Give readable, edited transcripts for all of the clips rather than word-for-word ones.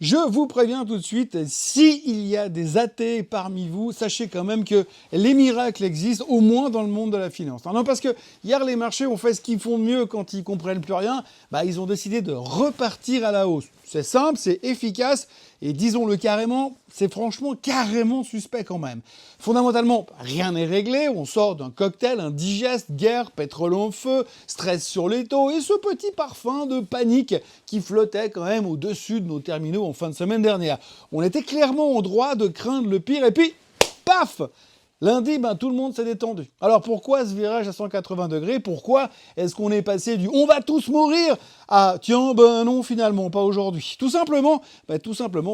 Je vous préviens tout de suite, s'il y a des athées parmi vous, sachez quand même que les miracles existent, au moins dans le monde de la finance. Non, parce que hier, les marchés ont fait ce qu'ils font de mieux quand ils comprennent plus rien. Ils ont décidé de repartir à la hausse. C'est simple, c'est efficace, et disons-le carrément, c'est franchement carrément suspect quand même. Fondamentalement, rien n'est réglé, on sort d'un cocktail indigeste, guerre, pétrole en feu, stress sur les taux, et ce petit parfum de panique qui flottait quand même au-dessus de nos terminaux en fin de semaine dernière. On était clairement en droit de craindre le pire, et puis, paf! Lundi, tout le monde s'est détendu. Alors pourquoi ce virage à 180 degrés? Pourquoi est-ce qu'on est passé du « on va tous mourir » à « tiens, non, finalement, pas aujourd'hui ». Tout simplement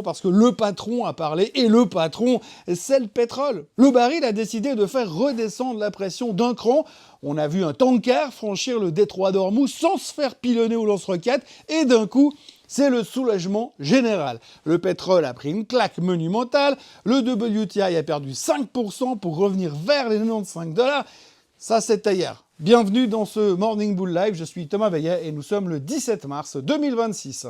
parce que le patron a parlé, et le patron, c'est le pétrole. Le baril a décidé de faire redescendre la pression d'un cran. On a vu un tanker franchir le détroit d'Ormuz sans se faire pilonner au lance-roquettes, et d'un coup, c'est le soulagement général. Le pétrole a pris une claque monumentale, le WTI a perdu 5% pour revenir vers les 95 $. Ça, c'était hier. Bienvenue dans ce Morning Bull Live, je suis Thomas Veillet et nous sommes le 17 mars 2026.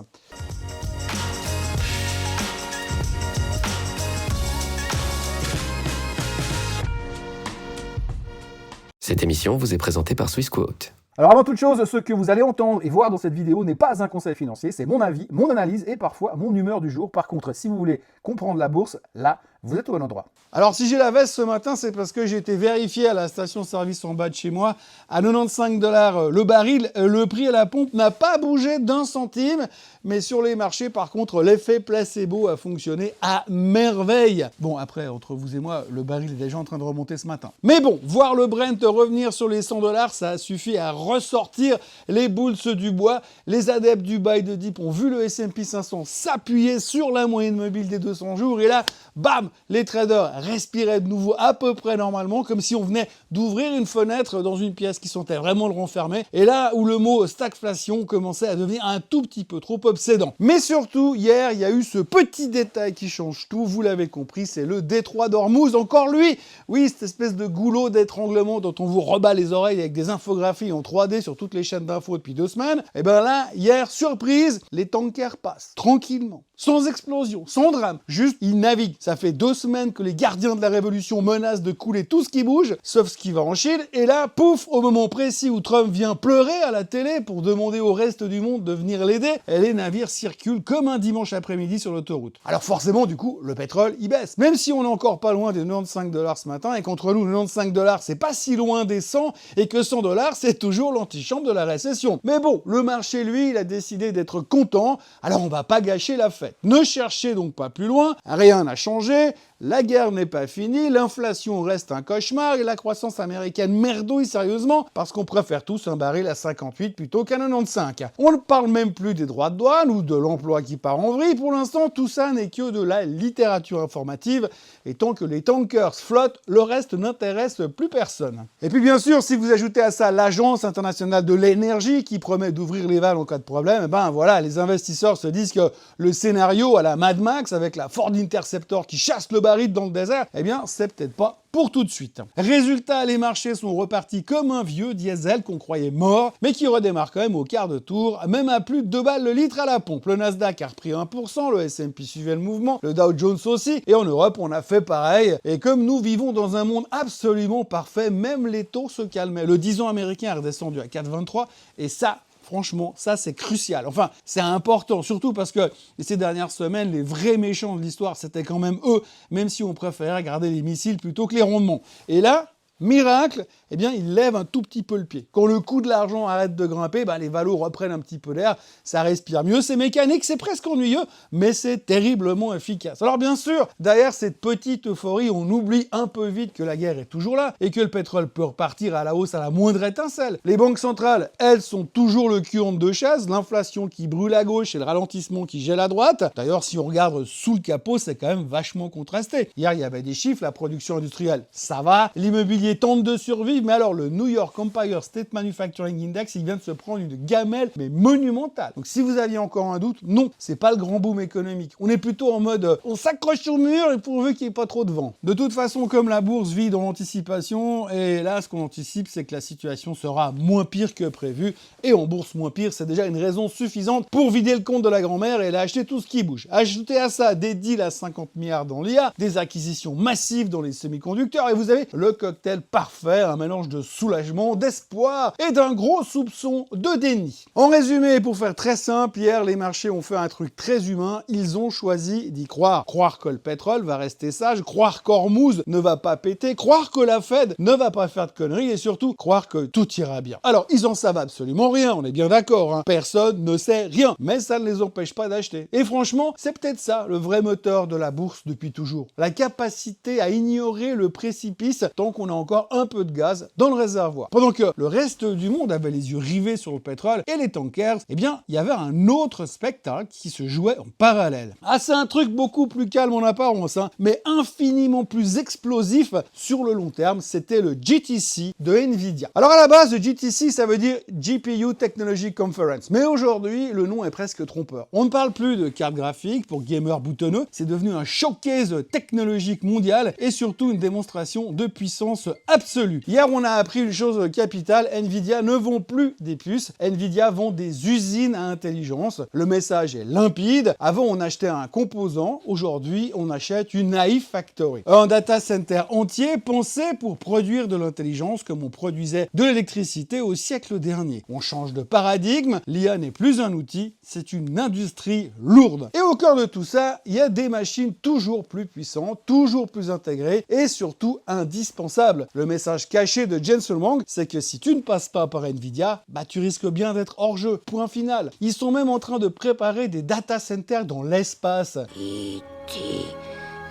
Cette émission vous est présentée par Swissquote. Alors avant toute chose, ce que vous allez entendre et voir dans cette vidéo n'est pas un conseil financier, c'est mon avis, mon analyse et parfois mon humeur du jour. Par contre, si vous voulez comprendre la bourse, là, vous êtes au bon endroit. Alors si j'ai la veste ce matin, c'est parce que j'ai été vérifié à la station-service en bas de chez moi, à 95 $ le baril, le prix à la pompe n'a pas bougé d'un centime, mais sur les marchés, par contre, l'effet placebo a fonctionné à merveille. Bon, après, entre vous et moi, le baril est déjà en train de remonter ce matin. Mais bon, voir le Brent revenir sur les 100 $, ça a suffi à ressortir les bulls du bois. Les adeptes du buy de dip ont vu le S&P 500 s'appuyer sur la moyenne mobile des 200 jours, et là, bam, les traders respiraient de nouveau à peu près normalement, comme si on venait d'ouvrir une fenêtre dans une pièce qui sentait vraiment le renfermer. Et là où le mot stagflation commençait à devenir un tout petit peu trop obsédant. Mais surtout, hier, il y a eu ce petit détail qui change tout, vous l'avez compris, c'est le détroit d'Ormuz, encore lui. Oui, cette espèce de goulot d'étranglement dont on vous rebat les oreilles avec des infographies en 3D sur toutes les chaînes d'infos depuis 2 semaines. Et ben là, hier, surprise, les tankers passent tranquillement, sans explosion, sans drame, juste ils naviguent. Ça fait 2 semaines que les gardiens de la révolution menacent de couler tout ce qui bouge, sauf ce qui va en Chine, et là, pouf, au moment précis où Trump vient pleurer à la télé pour demander au reste du monde de venir l'aider, les navires circulent comme un dimanche après-midi sur l'autoroute. Alors forcément, du coup, le pétrole, il baisse. Même si on est encore pas loin des 95 $ ce matin, et qu'entre nous, 95 $, c'est pas si loin des 100, et que 100 $, c'est toujours l'antichambre de la récession. Mais bon, le marché, lui, il a décidé d'être content, alors on va pas gâcher la fête. Ne cherchez donc pas plus loin, rien n'a changé, la guerre n'est pas finie, l'inflation reste un cauchemar et la croissance américaine merdouille sérieusement parce qu'on préfère tous un baril à 58 plutôt qu'à 95. On ne parle même plus des droits de douane ou de l'emploi qui part en vrille. Pour l'instant, tout ça n'est que de la littérature informative et tant que les tankers flottent, le reste n'intéresse plus personne. Et puis bien sûr, si vous ajoutez à ça l'Agence internationale de l'énergie qui promet d'ouvrir les vannes en cas de problème, voilà, les investisseurs se disent que le scénario à la Mad Max avec la Ford Interceptor qui chasse le baril dans le désert, c'est peut-être pas pour tout de suite. Résultat, les marchés sont repartis comme un vieux diesel qu'on croyait mort, mais qui redémarre quand même au quart de tour, même à plus de 2 balles le litre à la pompe. Le Nasdaq a repris 1%, le S&P suivait le mouvement, le Dow Jones aussi, et en Europe, on a fait pareil. Et comme nous vivons dans un monde absolument parfait, même les taux se calmaient. Le 10 ans américain est redescendu à 4,23, et ça, franchement, ça c'est crucial. Enfin, c'est important, surtout parce que ces dernières semaines, les vrais méchants de l'histoire, c'était quand même eux, même si on préférait regarder les missiles plutôt que les rondements. Et là, miracle, il lève un tout petit peu le pied. Quand le coût de l'argent arrête de grimper, les valos reprennent un petit peu d'air, ça respire mieux, c'est mécanique, c'est presque ennuyeux, mais c'est terriblement efficace. Alors bien sûr, derrière cette petite euphorie, on oublie un peu vite que la guerre est toujours là et que le pétrole peut repartir à la hausse à la moindre étincelle. Les banques centrales, elles, sont toujours le cul entre deux chaises, l'inflation qui brûle à gauche et le ralentissement qui gèle à droite. D'ailleurs, si on regarde sous le capot, c'est quand même vachement contrasté. Hier, il y avait des chiffres, la production industrielle, ça va, l'immobilier Montpellier tente de survivre, mais alors le New York Empire State Manufacturing Index, il vient de se prendre une gamelle, mais monumentale. Donc si vous aviez encore un doute, non, c'est pas le grand boom économique. On est plutôt en mode, on s'accroche sur le mur et pourvu qu'il n'y ait pas trop de vent. De toute façon, comme la bourse vit dans l'anticipation, et là, ce qu'on anticipe, c'est que la situation sera moins pire que prévu, et en bourse moins pire, c'est déjà une raison suffisante pour vider le compte de la grand-mère et aller acheter tout ce qui bouge. Ajoutez à ça des deals à 50 milliards dans l'IA, des acquisitions massives dans les semi-conducteurs, et vous avez le cocktail parfait, un mélange de soulagement, d'espoir et d'un gros soupçon de déni. En résumé, pour faire très simple, hier, les marchés ont fait un truc très humain, ils ont choisi d'y croire. Croire que le pétrole va rester sage, croire qu'Hormuz ne va pas péter, croire que la Fed ne va pas faire de conneries et surtout croire que tout ira bien. Alors, ils en savent absolument rien, on est bien d'accord, hein. Personne ne sait rien, mais ça ne les empêche pas d'acheter. Et franchement, c'est peut-être ça le vrai moteur de la bourse depuis toujours. La capacité à ignorer le précipice tant qu'on a encore un peu de gaz dans le réservoir. Pendant que le reste du monde avait les yeux rivés sur le pétrole et les tankers, eh bien, il y avait un autre spectacle qui se jouait en parallèle. Ah, c'est un truc beaucoup plus calme en apparence, hein, mais infiniment plus explosif sur le long terme, c'était le GTC de Nvidia. Alors à la base, le GTC, ça veut dire GPU Technology Conference, mais aujourd'hui, le nom est presque trompeur. On ne parle plus de carte graphique pour gamers boutonneux, c'est devenu un showcase technologique mondial et surtout une démonstration de puissance absolue. Hier, on a appris une chose capitale, Nvidia ne vend plus des puces, Nvidia vend des usines à intelligence. Le message est limpide. Avant, on achetait un composant, aujourd'hui, on achète une AI Factory. Un data center entier pensé pour produire de l'intelligence comme on produisait de l'électricité au siècle dernier. On change de paradigme, l'IA n'est plus un outil, c'est une industrie lourde. Et au cœur de tout ça, il y a des machines toujours plus puissantes, toujours plus intégrées et surtout indispensables. Le message caché de Jensen Huang, c'est que si tu ne passes pas par Nvidia, bah tu risques bien d'être hors jeu. Point final. Ils sont même en train de préparer des data centers dans l'espace.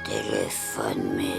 Téléphone maison.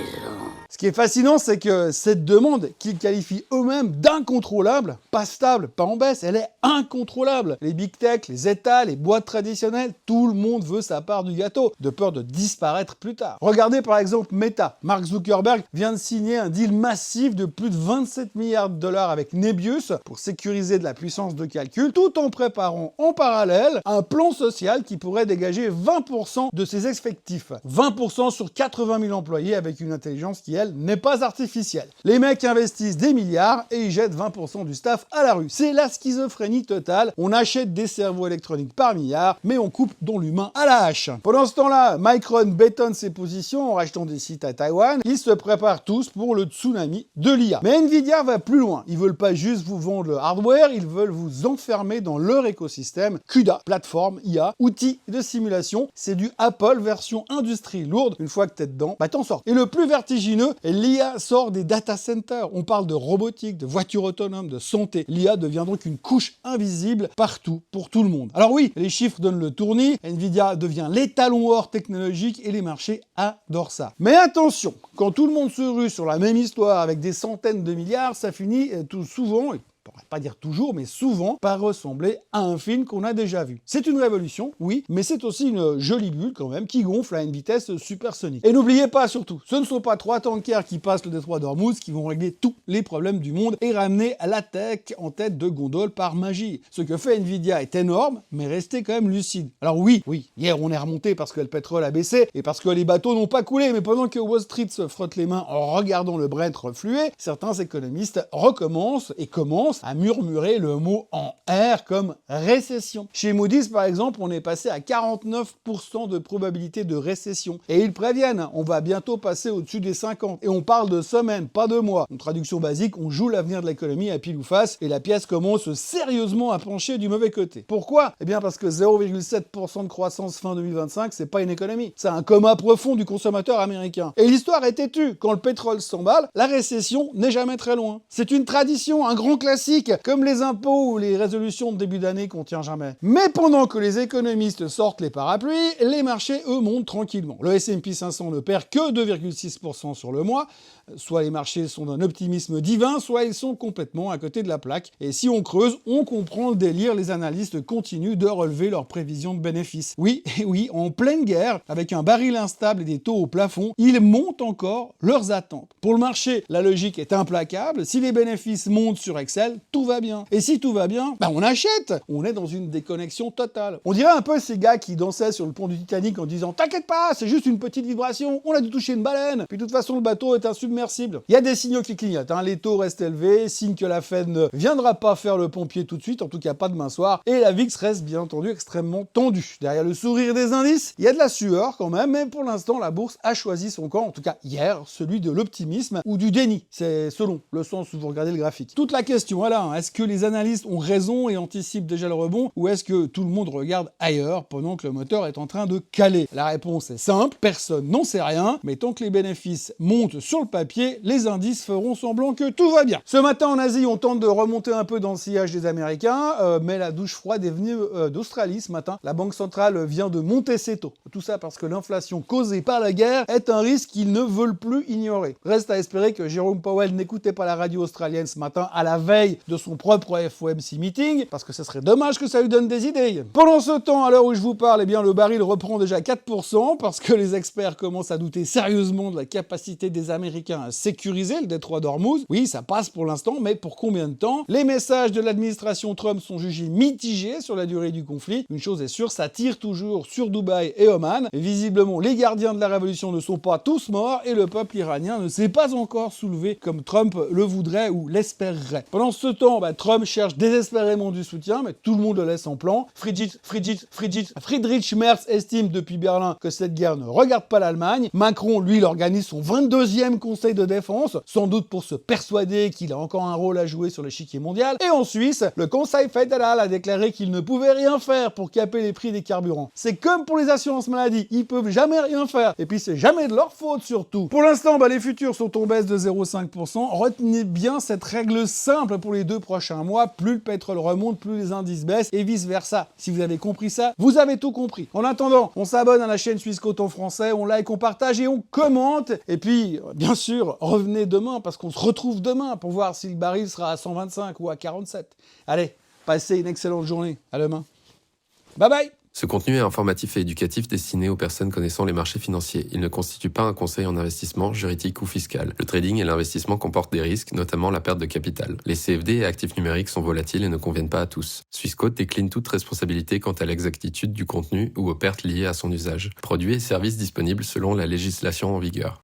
Ce qui est fascinant, c'est que cette demande, qu'ils qualifient eux-mêmes d'incontrôlable, pas stable, pas en baisse, elle est incontrôlable. Les big tech, les États, les boîtes traditionnelles, tout le monde veut sa part du gâteau, de peur de disparaître plus tard. Regardez par exemple Meta. Mark Zuckerberg vient de signer un deal massif de plus de 27 milliards de dollars avec Nebius pour sécuriser de la puissance de calcul, tout en préparant en parallèle un plan social qui pourrait dégager 20% de ses effectifs. 20% sur 80 000 employés avec une intelligence qui, elle, n'est pas artificielle. Les mecs investissent des milliards et ils jettent 20% du staff à la rue. C'est la schizophrénie totale. On achète des cerveaux électroniques par milliards, mais on coupe dans l'humain à la hache. Pendant ce temps-là, Micron bétonne ses positions en rachetant des sites à Taïwan. Ils se préparent tous pour le tsunami de l'IA. Mais Nvidia va plus loin. Ils veulent pas juste vous vendre le hardware, ils veulent vous enfermer dans leur écosystème CUDA, plateforme IA, outils de simulation. C'est du Apple version industrie lourde. Une fois que t'es dedans, bah t'en sors. Et le plus vertigineux, l'IA sort des data centers. On parle de robotique, de voitures autonomes, de santé. L'IA devient donc une couche invisible partout, pour tout le monde. Alors oui, les chiffres donnent le tournis. Nvidia devient l'étalon or technologique et les marchés adorent ça. Mais attention, quand tout le monde se rue sur la même histoire avec des centaines de milliards, ça finit tout souvent, on va pas dire toujours, mais souvent, par ressembler à un film qu'on a déjà vu. C'est une révolution, oui, mais c'est aussi une jolie bulle quand même qui gonfle à une vitesse supersonique. Et n'oubliez pas surtout, ce ne sont pas 3 tankers qui passent le détroit d'Ormuz qui vont régler tous les problèmes du monde et ramener la tech en tête de gondole par magie. Ce que fait Nvidia est énorme, mais restez quand même lucide. Alors oui, hier on est remonté parce que le pétrole a baissé et parce que les bateaux n'ont pas coulé, mais pendant que Wall Street se frotte les mains en regardant le Brent refluer, certains économistes recommencent et commencent à murmurer le mot en R comme récession. Chez Moody's, par exemple, on est passé à 49% de probabilité de récession. Et ils préviennent, on va bientôt passer au-dessus des 50. Et on parle de semaines, pas de mois. En traduction basique, on joue l'avenir de l'économie à pile ou face et la pièce commence sérieusement à pencher du mauvais côté. Pourquoi? Eh bien parce que 0,7% de croissance fin 2025, c'est pas une économie. C'est un coma profond du consommateur américain. Et l'histoire est têtue. Quand le pétrole s'emballe, la récession n'est jamais très loin. C'est une tradition, un grand classique. classique, comme les impôts ou les résolutions de début d'année qu'on tient jamais. Mais pendant que les économistes sortent les parapluies, les marchés, eux, montent tranquillement. Le S&P 500 ne perd que 2,6% sur le mois, soit les marchés sont d'un optimisme divin, soit ils sont complètement à côté de la plaque. Et si on creuse, on comprend le délire, les analystes continuent de relever leurs prévisions de bénéfices. Oui, et oui, en pleine guerre, avec un baril instable et des taux au plafond, ils montent encore leurs attentes. Pour le marché, la logique est implacable, si les bénéfices montent sur Excel, tout va bien. Et si tout va bien, on achète. On est dans une déconnexion totale. On dirait un peu ces gars qui dansaient sur le pont du Titanic en disant « T'inquiète pas, c'est juste une petite vibration, on a dû toucher une baleine, puis de toute façon le bateau est insubmersible. » Il y a des signaux qui clignotent, les taux restent élevés, signe que la Fed ne viendra pas faire le pompier tout de suite, en tout cas pas demain soir, et la VIX reste bien entendu extrêmement tendue. Derrière le sourire des indices, il y a de la sueur quand même, mais pour l'instant la bourse a choisi son camp, en tout cas hier, celui de l'optimisme ou du déni. C'est selon le sens où vous regardez le graphique. Toute la question est là, est-ce que les analystes ont raison et anticipent déjà le rebond, ou est-ce que tout le monde regarde ailleurs pendant que le moteur est en train de caler? La réponse est simple, personne n'en sait rien, mais tant que les bénéfices montent sur le papier, les indices feront semblant que tout va bien. Ce matin en Asie, on tente de remonter un peu dans le sillage des Américains, mais la douche froide est venue d'Australie ce matin. La Banque centrale vient de monter ses taux. Tout ça parce que l'inflation causée par la guerre est un risque qu'ils ne veulent plus ignorer. Reste à espérer que Jérôme Powell n'écoutait pas la radio australienne ce matin à la veille de son propre FOMC meeting, parce que ce serait dommage que ça lui donne des idées. Pendant ce temps, à l'heure où je vous parle, le baril reprend déjà 4%, parce que les experts commencent à douter sérieusement de la capacité des Américains à sécuriser le détroit d'Ormuz. Oui, ça passe pour l'instant, mais pour combien de temps? Les messages de l'administration Trump sont jugés mitigés sur la durée du conflit. Une chose est sûre, ça tire toujours sur Dubaï et Oman. Et visiblement, les gardiens de la révolution ne sont pas tous morts et le peuple iranien ne s'est pas encore soulevé comme Trump le voudrait ou l'espérerait. Pendant ce temps, Trump cherche désespérément du soutien, mais tout le monde le laisse en plan. Friedrich Merz estime depuis Berlin que cette guerre ne regarde pas l'Allemagne. Macron, lui, il organise son 22e conseil de défense, sans doute pour se persuader qu'il a encore un rôle à jouer sur l'échiquier mondial. Et en Suisse, le Conseil fédéral a déclaré qu'il ne pouvait rien faire pour caper les prix des carburants. C'est comme pour les assurances maladie, ils peuvent jamais rien faire. Et puis c'est jamais de leur faute surtout. Pour l'instant, les futurs sont en baisse de 0,5%. Retenez bien cette règle simple pour les 2 prochains mois. Plus le pétrole remonte, plus les indices baissent et vice versa. Si vous avez compris ça, vous avez tout compris. En attendant, on s'abonne à la chaîne Swissquote en français, on like, on partage et on commente. Et puis, bien sûr, revenez demain parce qu'on se retrouve demain pour voir si le baril sera à 125 ou à 47. Allez, passez une excellente journée. À demain. Bye bye. Ce contenu est informatif et éducatif destiné aux personnes connaissant les marchés financiers. Il ne constitue pas un conseil en investissement, juridique ou fiscal. Le trading et l'investissement comportent des risques, notamment la perte de capital. Les CFD et actifs numériques sont volatiles et ne conviennent pas à tous. Swissquote décline toute responsabilité quant à l'exactitude du contenu ou aux pertes liées à son usage. Produits et services disponibles selon la législation en vigueur.